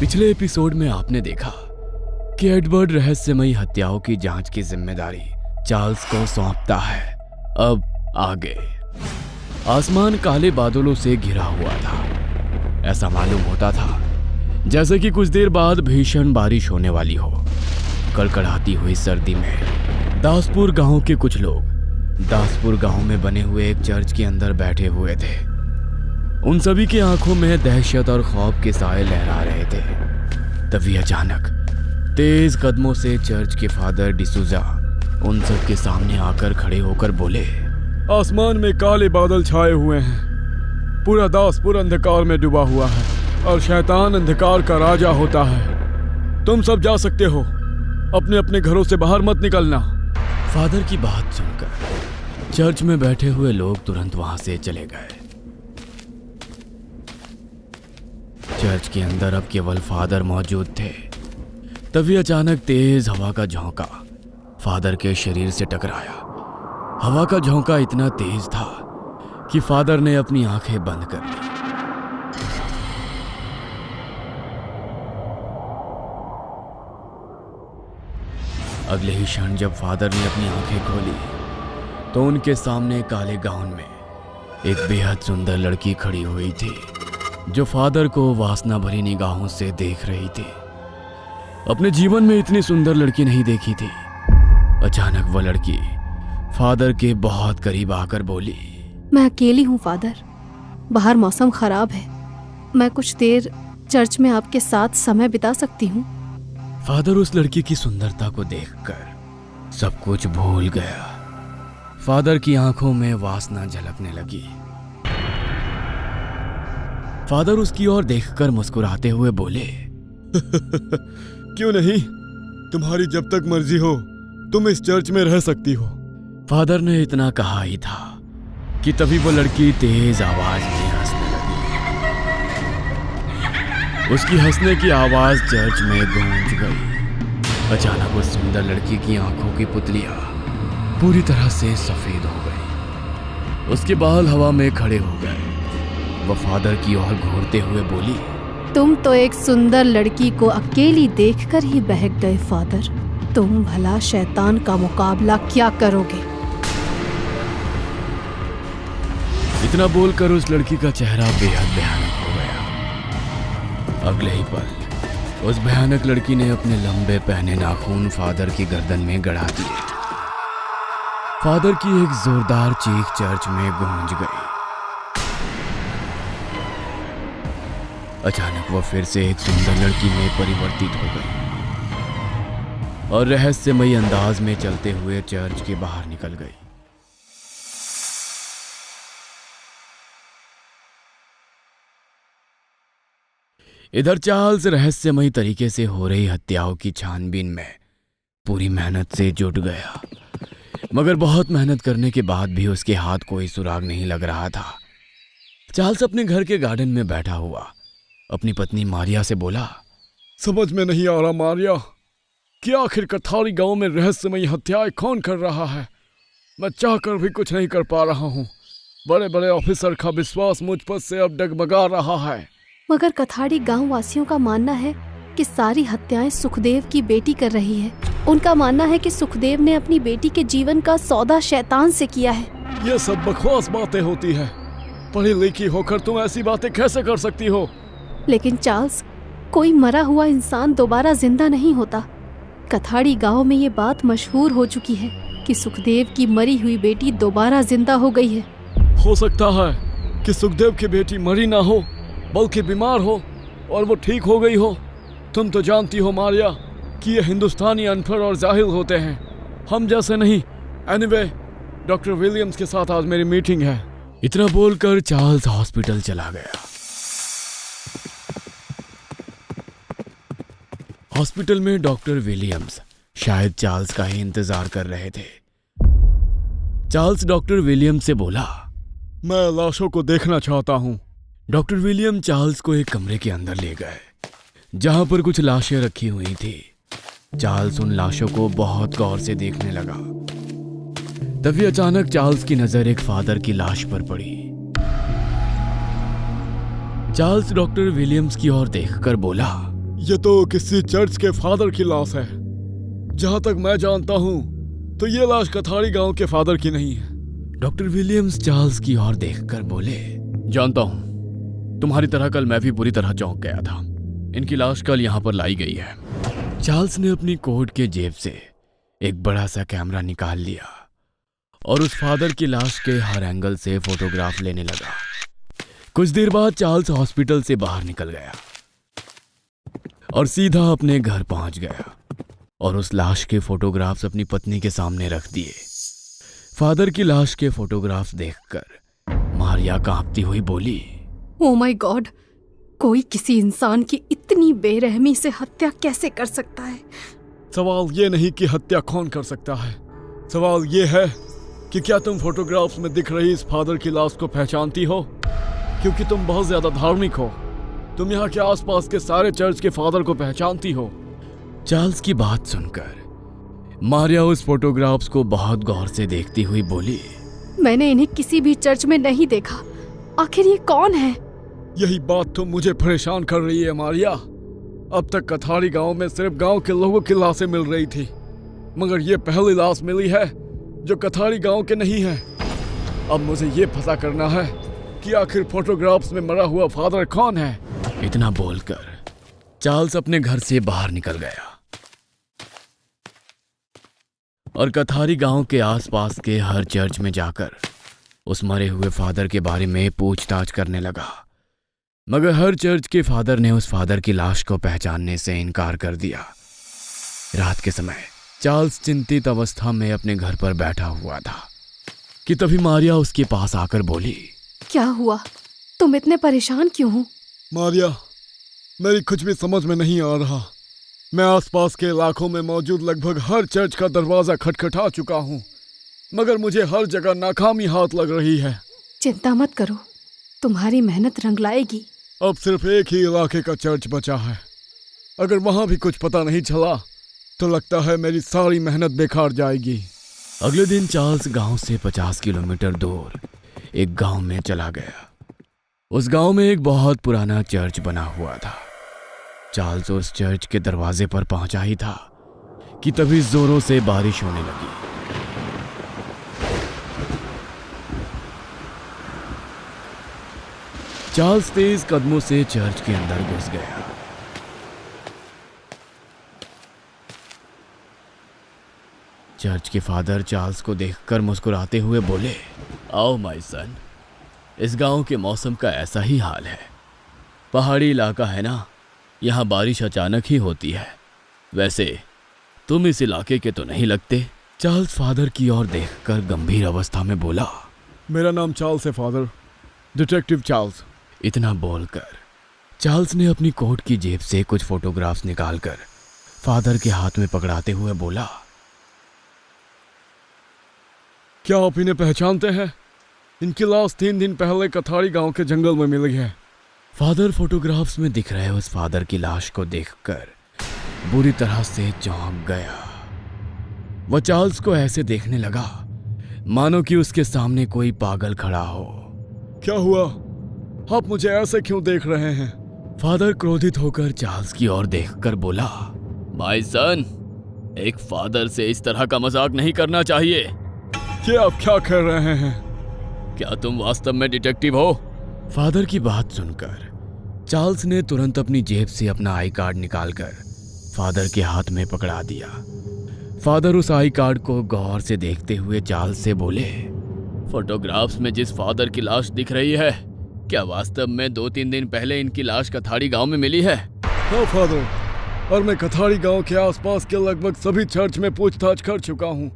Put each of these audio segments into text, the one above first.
पिछले एपिसोड में आपने देखा कि एडवर्ड रहस्यमयी हत्याओं की जांच की जिम्मेदारी चार्ल्स को सौंपता है। अब आगे आसमान काले बादलों से घिरा हुआ था। ऐसा मालूम होता था जैसे कि कुछ देर बाद भीषण बारिश होने वाली हो। कड़कड़ाती हुई सर्दी में दासपुर गांव के कुछ लोग दासपुर गांव में बने हुए एक चर्च के अंदर बैठे हुए थे। उन सभी की आंखों में दहशत और खौफ के साए लहरा रहे थे। तभी अचानक तेज कदमों से चर्च के फादर डिसूजा उन सब के सामने आकर खड़े होकर बोले, आसमान में काले बादल छाए हुए हैं। पूरा दासपुर अंधकार में डूबा हुआ है और शैतान अंधकार का राजा होता है। तुम सब जा सकते हो, अपने अपने घरों से बाहर मत निकलना। फादर की बात सुनकर चर्च में बैठे हुए लोग तुरंत वहां से चले गए। चर्च के अंदर अब केवल फादर मौजूद थे। तभी अचानक तेज हवा का झोंका फादर के शरीर से टकराया। हवा का झोंका इतना तेज था कि फादर ने अपनी आंखें बंद कर ली। अगले ही क्षण जब फादर ने अपनी आंखें खोली तो उनके सामने काले गाउन में एक बेहद सुंदर लड़की खड़ी हुई थी, जो फादर को वासना भरी निगाहों से देख रही थी। अपने जीवन में इतनी सुंदर लड़की नहीं देखी थी। अचानक वह लड़की फादर के बहुत करीब आकर बोली, मैं अकेली हूँ फादर, बाहर मौसम खराब है, मैं कुछ देर चर्च में आपके साथ समय बिता सकती हूँ। फादर उस लड़की की सुंदरता को देखकर सब कुछ भूल गया। फादर की आंखों में वासना झलकने लगी। फादर उसकी ओर देखकर मुस्कुराते हुए बोले, क्यों नहीं, तुम्हारी जब तक मर्जी हो तुम इस चर्च में रह सकती हो। फादर ने इतना कहा ही था कि तभी वो लड़की तेज आवाज में हंसने लगी। उसकी हंसने की आवाज चर्च में गूंज गई। अचानक उस सुंदर लड़की की आंखों की पुतलियां पूरी तरह से सफेद हो गई। उसके बाल हवा में खड़े हो गए। वह फादर की ओर घूरते हुए बोली, तुम तो एक सुंदर लड़की को अकेली देखकर ही बहक गए फादर। तुम भला शैतान का मुकाबला क्या करोगे? इतना बोलकर उस लड़की का चेहरा बेहद भयानक हो गया। अगले ही पल उस भयानक लड़की ने अपने लंबे पहने नाखून फादर की गर्दन में गड़ा दिए। फादर की एक जोरदार चीख चर्च में गूंज गई। अचानक वह फिर से एक सुंदर लड़की में परिवर्तित हो गई और रहस्यमयी अंदाज में चलते हुए चर्च के बाहर निकल गई। इधर चार्ल्स रहस्यमयी तरीके से हो रही हत्याओं की छानबीन में पूरी मेहनत से जुट गया, मगर बहुत मेहनत करने के बाद भी उसके हाथ कोई सुराग नहीं लग रहा था। चार्ल्स अपने घर के गार्डन में बैठा हुआ अपनी पत्नी मारिया से बोला, समझ में नहीं आ रहा मारिया कि आखिर कथारी गांव में रहस्यमयी हत्याएं कौन कर रहा है। मैं चाहकर भी कुछ नहीं कर पा रहा हूँ। बड़े बड़े ऑफिसर का विश्वास मुझ पर से अब डगमगा रहा है। मगर कथाड़ी गांव वासियों का मानना है कि सारी हत्याएं सुखदेव की बेटी कर रही है। उनका मानना है कि सुखदेव ने अपनी बेटी के जीवन का सौदा शैतान से किया है। ये सब बकवास बातें होती है। पढ़ी लिखी होकर तुम ऐसी बातें कैसे कर सकती हो? लेकिन चार्ल्स, कोई मरा हुआ इंसान दोबारा जिंदा नहीं होता। कथाड़ी गांव में ये बात मशहूर हो चुकी है कि सुखदेव की मरी हुई बेटी दोबारा जिंदा हो गई है। हो सकता है कि सुखदेव की बेटी मरी ना हो, बल्कि बीमार हो और वो ठीक हो गई हो। तुम तो जानती हो मारिया कि ये हिंदुस्तानी अनपढ़ और जाहिल होते हैं, हम जैसे नहीं। एनीवे, डॉक्टर विलियम्स के साथ आज मेरी मीटिंग है। इतना बोलकर चार्ल्स हॉस्पिटल चला गया। हॉस्पिटल में डॉक्टर विलियम्स शायद चार्ल्स का ही इंतजार कर रहे थे। चार्ल्स डॉक्टर विलियम्स से बोला, मैं लाशों को देखना चाहता हूँ। डॉक्टर विलियम चार्ल्स को एक कमरे के अंदर ले गए जहां पर कुछ लाशें रखी हुई थी। चार्ल्स उन लाशों को बहुत गौर से देखने लगा। तभी अचानक चार्ल्स की नजर एक फादर की लाश पर पड़ी। चार्ल्स डॉक्टर विलियम्स की ओर देखकर बोला, ये तो किसी चर्च के फादर की लाश है। जहां तक मैं जानता हूं तो ये लाश कथारी गांव के फादर की नहीं है। डॉक्टर विलियम्स चार्ल्स की ओर देखकर बोले, जानता हूं, तुम्हारी तरह कल मैं भी बुरी तरह चौंक गया था। इनकी लाश कल यहाँ पर लाई गई है। चार्ल्स ने अपनी कोट के जेब से एक बड़ा सा कैमरा निकाल लिया और उस फादर की लाश के हर एंगल से फोटोग्राफ लेने लगा। कुछ देर बाद चार्ल्स हॉस्पिटल से बाहर निकल गया और सीधा अपने घर पहुंच गया और उस लाश के फोटोग्राफ्स अपनी पत्नी के सामने रख दिए। फादर की लाश के फोटोग्राफ्स देखकर मारिया कांपती हुई बोली, ओ माय गॉड, कोई किसी इंसान की इतनी बेरहमी से हत्या कैसे कर सकता है? सवाल ये नहीं कि हत्या कौन कर सकता है, सवाल ये है कि क्या तुम फोटोग्राफ्स में दिख रही इस फादर की लाश को पहचानती हो? क्योंकि तुम बहुत ज्यादा धार्मिक हो, तुम यहाँ के आसपास के सारे चर्च के फादर को पहचानती हो। चार्ल्स की बात सुनकर मारिया उस फोटोग्राफ्स को बहुत गौर से देखती हुई बोली, मैंने इन्हें किसी भी चर्च में नहीं देखा। आखिर ये कौन है? यही बात तो मुझे परेशान कर रही है मारिया। अब तक कथारी गांव में सिर्फ गांव के लोगों की लाशें मिल रही थी, मगर ये पहली लाश मिली है जो कथारी गांव के नहीं है। अब मुझे ये पता करना है कि आखिर फोटोग्राफ्स में मरा हुआ फादर कौन है। इतना बोलकर चार्ल्स अपने घर से बाहर निकल गया और कथारी गांव के आसपास के हर चर्च में जाकर उस मरे हुए फादर के बारे में पूछताछ करने लगा। मगर हर चर्च के फादर ने उस फादर की लाश को पहचानने से इनकार कर दिया। रात के समय चार्ल्स चिंतित अवस्था में अपने घर पर बैठा हुआ था कि तभी मारिया उसके पास आकर बोली, क्या हुआ? तुम इतने परेशान क्यों हो? मारिया, मेरी कुछ भी समझ में नहीं आ रहा। मैं आसपास के इलाकों में मौजूद लगभग हर चर्च का दरवाजा खटखटा चुका हूँ, मगर मुझे हर जगह नाकामी हाथ लग रही है। चिंता मत करो, तुम्हारी मेहनत रंग लाएगी। अब सिर्फ एक ही इलाके का चर्च बचा है। अगर वहां भी कुछ पता नहीं चला तो लगता है मेरी सारी मेहनत बेकार जाएगी। अगले दिन चार्ल्स गांव से 50 किलोमीटर दूर एक गांव में चला गया। उस गांव में एक बहुत पुराना चर्च बना हुआ था। चार्ल्स उस चर्च के दरवाजे पर पहुंचा ही था कि तभी जोरों से बारिश होने लगी। चार्ल्स तेज कदमों से चर्च के अंदर घुस गया। चर्च के फादर चार्ल्स को देखकर मुस्कुराते हुए बोले, आओ माय सन, इस गांव के मौसम का ऐसा ही हाल है। पहाड़ी इलाका है ना, यहाँ बारिश अचानक ही होती है। वैसे तुम इस इलाके के तो नहीं लगते। चार्ल्स फादर की ओर देखकर गंभीर अवस्था में बोला, मेरा नाम चार्ल्स है फादर, डिटेक्टिव चार्ल्स। इतना बोलकर चार्ल्स ने अपनी कोट की जेब से कुछ फोटोग्राफ्स निकालकर फादर के हाथ में पकड़ाते हुए बोला, क्या आप इन्हें पहचानते हैं? इनकी लाश 3 दिन पहले कथारी गांव के जंगल में मिली है। फादर फोटोग्राफ्स में दिख रहे उस फादर की लाश को देखकर बुरी तरह से चौंक गया। वह चार्ल्स को ऐसे देखने लगा मानो कि उसके सामने कोई पागल खड़ा हो। क्या हुआ? आप मुझे ऐसे क्यों देख रहे हैं? फादर क्रोधित होकर चार्ल्स की ओर देखकर बोला, माय सन, एक फादर से इस तरह का मजाक नहीं करना चाहिए। ये आप क्या कर रहे हैं? क्या तुम वास्तव में डिटेक्टिव हो? फादर की बात सुनकर चार्ल्स ने तुरंत अपनी जेब से अपना आई कार्ड निकालकर फादर के हाथ में पकड़ा दिया। फादर उस आई कार्ड को गौर से देखते हुए चार्ल्स से बोले, फोटोग्राफ्स में जिस फादर की लाश दिख रही है, क्या वास्तव में 2-3 दिन पहले इनकी लाश कथारी गांव में मिली है? हाँ फादर, और मैं कथारी गांव के आसपास के लगभग सभी चर्च में पूछताछ कर चुका हूँ,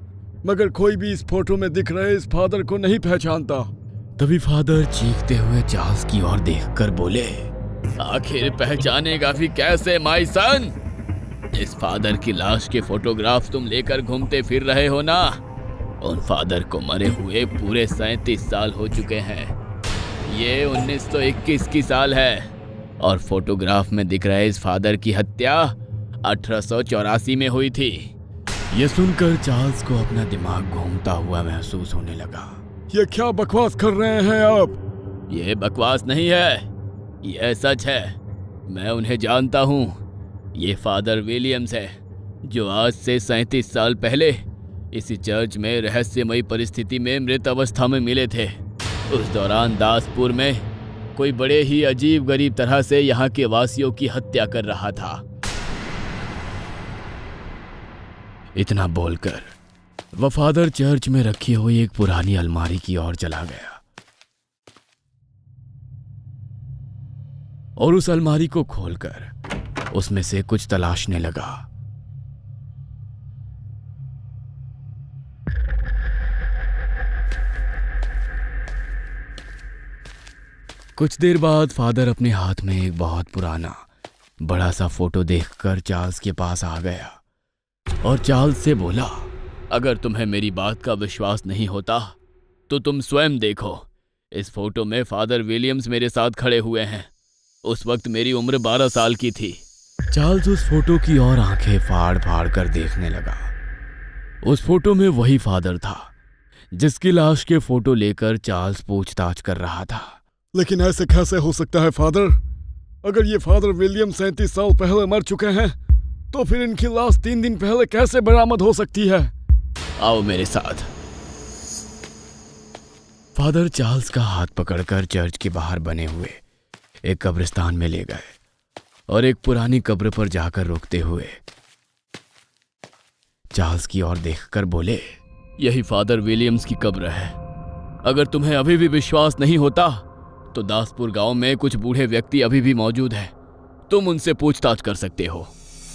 मगर कोई भी इस फोटो में दिख रहे इस फादर को नहीं पहचानता। तभी फादर चीखते हुए चार्ल्स की ओर देखकर बोले, आखिर पहचानेगा भी कैसे माय सन? इस फादर की लाश के फोटोग्राफ तुम लेकर घूमते फिर रहे हो ना? उन फादर को मरे हुए पूरे 37 साल हो चुके हैं। ये 1921 की साल है और फोटोग्राफ में दिख रहे इस फादर की हत्या 1884 में हुई थी। ये सुनकर चार्ल्स को अपना दिमाग घूमता हुआ महसूस होने लगा। ये क्या बकवास कर रहे हैं आप? ये बकवास नहीं है, यह सच है। मैं उन्हें जानता हूँ। ये फादर विलियम्स है जो आज से 37 साल पहले इसी चर्च में रहस्यमयी परिस्थिति में मृत अवस्था में मिले थे। उस दौरान दासपुर में कोई बड़े ही अजीब गरीब तरह से यहाँ के वासियों की हत्या कर रहा था। इतना बोलकर वफादर चर्च में रखी हुई एक पुरानी अलमारी की ओर चला गया और उस अलमारी को खोलकर उसमें से कुछ तलाशने लगा। कुछ देर बाद फादर अपने हाथ में एक बहुत पुराना बड़ा सा फोटो देखकर चार्ल्स के पास आ गया और चार्ल्स से बोला, अगर तुम्हें मेरी बात का विश्वास नहीं होता तो तुम स्वयं देखो। इस फोटो में फादर विलियम्स मेरे साथ खड़े हुए हैं। उस वक्त मेरी उम्र 12 साल की थी। चार्ल्स उस फोटो की ओर आंखें फाड़ फाड़ कर देखने लगा। उस फोटो में वही फादर था जिसकी लाश के फोटो लेकर चार्ल्स पूछताछ कर रहा था। लेकिन ऐसे कैसे हो सकता है फादर? अगर ये फादर विलियम 37 साल पहले मर चुके हैं तो फिर इनकी लाश 3 दिन पहले कैसे बरामद हो सकती है? आओ मेरे साथ। फादर चार्ल्स का हाथ पकड़कर चर्च के बाहर बने हुए एक कब्रिस्तान में ले गए और एक पुरानी कब्र पर जाकर रुकते हुए चार्ल्स की ओर देखकर बोले, यही फादर विलियम्स की कब्र है। अगर तुम्हें अभी भी विश्वास नहीं होता तो दासपुर गांव में कुछ बूढ़े व्यक्ति अभी भी मौजूद हैं। तुम उनसे पूछताछ कर सकते हो।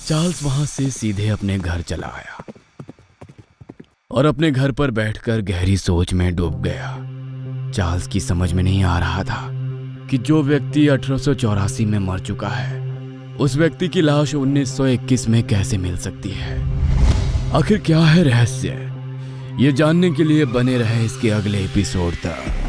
चार्ल्स वहां से सीधे अपने घर चला आया और अपने घर पर बैठकर गहरी सोच में डूब गया। चार्ल्स की समझ में नहीं आ रहा था कि जो व्यक्ति 1884 में मर चुका है उस व्यक्ति की लाश 1921 में कैसे मिल सकती है। आखिर क्या है रहस्य? ये जानने के लिए बने रहे इसके अगले एपिसोड तक।